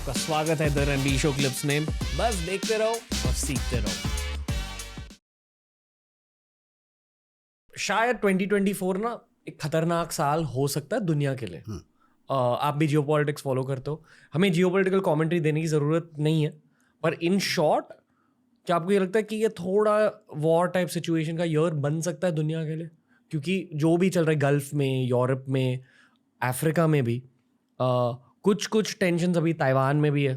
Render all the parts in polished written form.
आपका स्वागत है द रणबीर शो क्लिप्स में। बस देखते रहो और सीखते रहो। शायद 2024 ना एक खतरनाक साल हो सकता है दुनिया के लिए। आप भी जियोपॉलिटिक्स फॉलो करते हो, हमें जियोपॉलिटिकल कमेंट्री देने की ज़रूरत नहीं है, पर इन शॉर्ट क्या आपको ये लगता है कि ये थोड़ा वॉर टाइप सिचुएशन का ईयर बन सकता है दुनिया के लिए? क्योंकि जो भी चल रहा है गल्फ में, यूरोप में, अफ्रीका में भी कुछ कुछ टेंशन अभी ताइवान में भी है।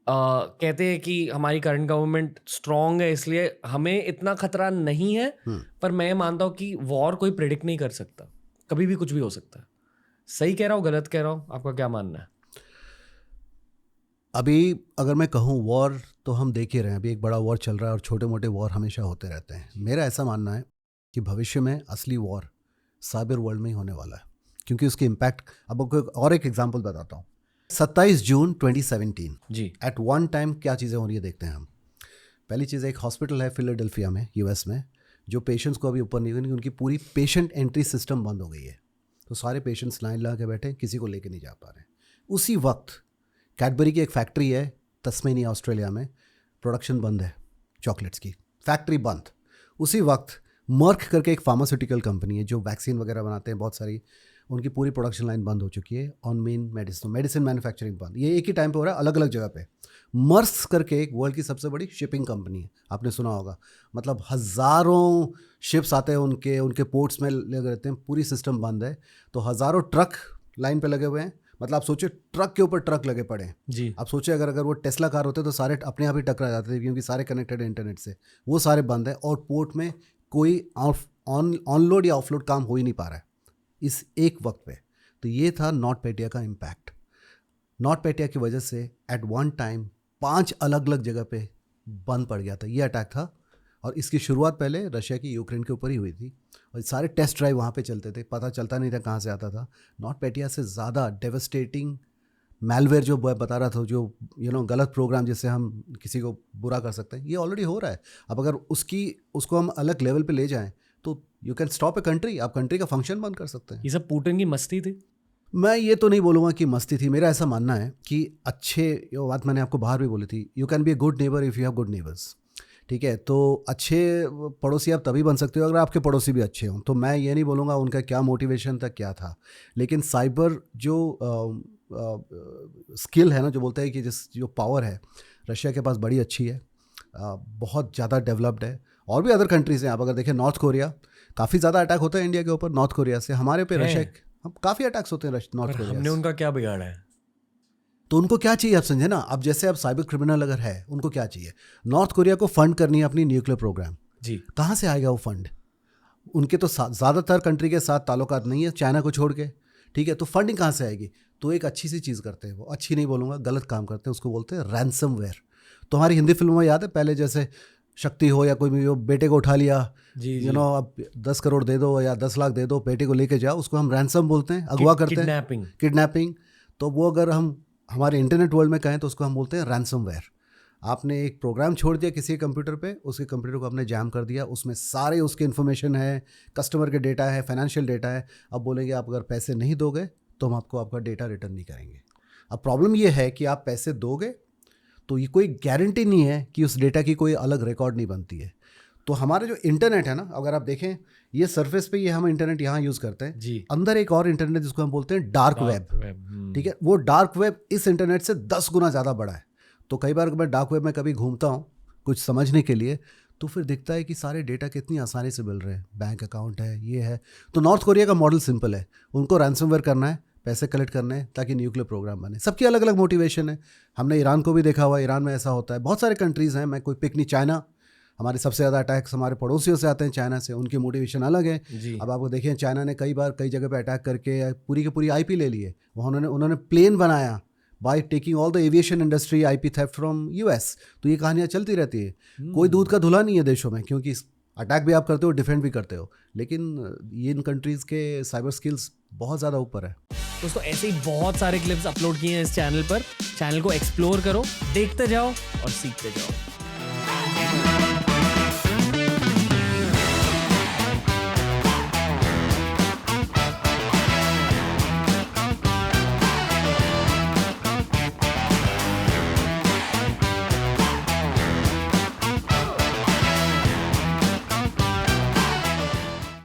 कहते हैं कि हमारी करंट गवर्नमेंट स्ट्रांग है इसलिए हमें इतना खतरा नहीं है, पर मैं मानता हूँ कि वॉर कोई प्रिडिक्ट नहीं कर सकता, कभी भी कुछ भी हो सकता है। सही कह रहा हूँ, गलत कह रहा हूँ, आपका क्या मानना है? अभी अगर मैं कहूँ वॉर तो हम देख ही रहे हैं, अभी एक बड़ा वॉर चल रहा है और छोटे मोटे वॉर हमेशा होते रहते हैं। मेरा ऐसा मानना है कि भविष्य में असली वॉर साइबर वर्ल्ड में ही होने वाला है, क्योंकि उसकी इम्पैक्ट, अब आपको और एक एग्जांपल बताता हूँ। 27 जून 2017 जी, एट वन टाइम क्या चीज़ें हो रही है देखते हैं हम। पहली चीज़, एक हॉस्पिटल है फिलाडेल्फिया में, यूएस में, जो पेशेंट्स को अभी ऊपर नहीं हुई, उनकी पूरी पेशेंट एंट्री सिस्टम बंद हो गई है। तो सारे पेशेंट्स लाइन लगा के बैठे, किसी को लेके नहीं जा पा रहे। उसी वक्त कैडबरी की एक फैक्ट्री है तस्मेनिया ऑस्ट्रेलिया में, प्रोडक्शन बंद है चॉकलेट्स की, फैक्ट्री बंद। उसी वक्त मर्क करके एक फार्मास्यूटिकल कंपनी है जो वैक्सीन वगैरह बनाते हैं बहुत सारी, उनकी पूरी प्रोडक्शन लाइन बंद हो चुकी है ऑन मेन मेडिसिन मैन्युफैक्चरिंग बंद। ये एक ही टाइम पे हो रहा है, अलग अलग जगह पे। मर्स करके एक वर्ल्ड की सबसे बड़ी शिपिंग कंपनी है, आपने सुना होगा, मतलब हज़ारों शिप्स आते हैं उनके पोर्ट्स में लगे रहते हैं, पूरी सिस्टम बंद है। तो हज़ारों ट्रक लाइन पे लगे हुए हैं, मतलब आप सोचिए ट्रक के ऊपर ट्रक लगे पड़े हैं जी। आप सोचिए अगर वो टेस्ला कार होते तो सारे अपने आप ही टकरा जाते थे, क्योंकि सारे कनेक्टेड है इंटरनेट से। वो सारे बंद है और पोर्ट में कोई ऑनलोड या ऑफलोड काम हो ही नहीं पा रहा है इस एक वक्त पे। तो ये था नॉटपेटिया का इम्पैक्ट। नॉटपेटिया की वजह से एट वन टाइम 5 अलग अलग जगह पे बंद पड़ गया था। ये अटैक था और इसकी शुरुआत पहले रशिया की यूक्रेन के ऊपर ही हुई थी और सारे टेस्ट ड्राइव वहाँ पे चलते थे, पता चलता नहीं था कहाँ से आता था। नॉटपेटिया से ज़्यादा डेवस्टेटिंग मैलवेयर जो बता रहा था, जो गलत प्रोग्राम जिससे हम किसी को बुरा कर सकते हैं, ये ऑलरेडी हो रहा है। अब अगर उसको हम अलग लेवल पे ले जाएं तो you can stop a country, आप कंट्री का फंक्शन बंद कर सकते हैं। ये सब पुतिन की मस्ती थी? मैं ये तो नहीं बोलूँगा कि मस्ती थी, मेरा ऐसा मानना है कि ये बात मैंने आपको बाहर भी बोली थी, you can be a good neighbour if you have good neighbours. ठीक है, तो अच्छे पड़ोसी आप तभी बन सकते हो अगर आपके पड़ोसी भी अच्छे हों। तो मैं ये नहीं बोलूँगा उनका क्या मोटिवेशन था, क्या था, लेकिन साइबर जो स्किल है ना, जो बोलते हैं कि जो पावर है रशिया के पास बड़ी अच्छी है, बहुत ज़्यादा डेवलप्ड है। और भी अदर कंट्रीज़ हैं, आप अगर देखें नॉर्थ कोरिया, काफ़ी ज़्यादा अटैक होता है इंडिया के ऊपर नॉर्थ कोरिया से, हमारे पे रशिया काफ़ी अटैक्स होते हैं नॉर्थ कोरिया। हमने उनका क्या बिगाड़ा है? तो उनको क्या चाहिए आप समझे ना, अब जैसे अब साइबर क्रिमिनल अगर है, उनको क्या चाहिए, नॉर्थ कोरिया को फंड करनी है अपनी न्यूक्लियर प्रोग्राम। जी। कहाँ से आएगा वो फंड? उनके तो ज़्यादातर कंट्री के साथ ताल्लुकात नहीं है, चाइना को छोड़ के। ठीक है, तो फंडिंग कहाँ से आएगी? तो एक अच्छी सी चीज़ करते हैं वो, अच्छी नहीं बोलूँगा, गलत काम करते हैं, उसको बोलते हैं रैंसमवेयर। तो हमारी हिंदी फिल्मों में याद है पहले जैसे शक्ति हो या कोई भी हो, बेटे को उठा लिया, अब 10 करोड़ दे दो या 10 लाख दे दो, बेटे को लेके जाओ, उसको हम रैंसम बोलते हैं, अगवा करते हैं, किडनैपिंग। तो वो अगर हम हमारे इंटरनेट वर्ल्ड में कहें तो उसको हम बोलते हैं रैंसमवेयर। आपने एक प्रोग्राम छोड़ दिया किसी कंप्यूटर पे, उसके कंप्यूटर को आपने जैम कर दिया, उसमें सारे उसके इन्फॉर्मेशन है, कस्टमर के डेटा है, फाइनेंशियल डेटा है। अब बोलेंगे आप अगर पैसे नहीं दोगे तो हम आपको आपका डेटा रिटर्न नहीं करेंगे। अब प्रॉब्लम ये है कि आप पैसे दोगे तो ये कोई गारंटी नहीं है कि उस डेटा की कोई अलग रिकॉर्ड नहीं बनती है। तो हमारा जो इंटरनेट है ना, अगर आप देखें ये सरफेस पे ये हम इंटरनेट यहाँ यूज़ करते हैं जी। अंदर एक और इंटरनेट जिसको हम बोलते हैं डार्क वेब। ठीक है, वो डार्क वेब इस इंटरनेट से 10 गुना ज़्यादा बड़ा है। तो कई बार मैं डार्क वेब में कभी घूमता हूँ कुछ समझने के लिए, तो फिर दिखता है कि सारे डेटा कितनी आसानी से मिल रहे हैं, बैंक अकाउंट है, ये है। तो नॉर्थ कोरिया का मॉडल सिंपल है, उनको रैंसमवेयर करना है, पैसे कलेक्ट करने हैं ताकि न्यूक्लियर प्रोग्राम बने। सबकी अलग अलग मोटिवेशन है। हमने ईरान को भी देखा हुआ, ईरान में ऐसा होता है, बहुत सारे कंट्रीज़ हैं, मैं कोई पिक नहीं, चाइना, हमारे सबसे ज़्यादा अटैक्स हमारे पड़ोसियों से आते हैं चाइना से, उनकी मोटिवेशन अलग है। अब आपको देखें चाइना ने कई बार कई जगह पे अटैक करके पूरी की पूरी आईपी ले लिए, वहाँ उन्होंने प्लेन बनाया by taking all the aviation industry IP theft from US. तो ये कहानियाँ चलती रहती है। कोई दूध का धुला नहीं है देशों में, क्योंकि अटैक भी आप करते हो, डिफेंड भी करते हो, लेकिन ये इन कंट्रीज़ के साइबर स्किल्स बहुत ज़्यादा ऊपर है। दोस्तों ऐसे ही बहुत सारे क्लिप्स अपलोड किए हैं इस चैनल पर, चैनल को एक्सप्लोर करो, देखते जाओ और सीखते जाओ।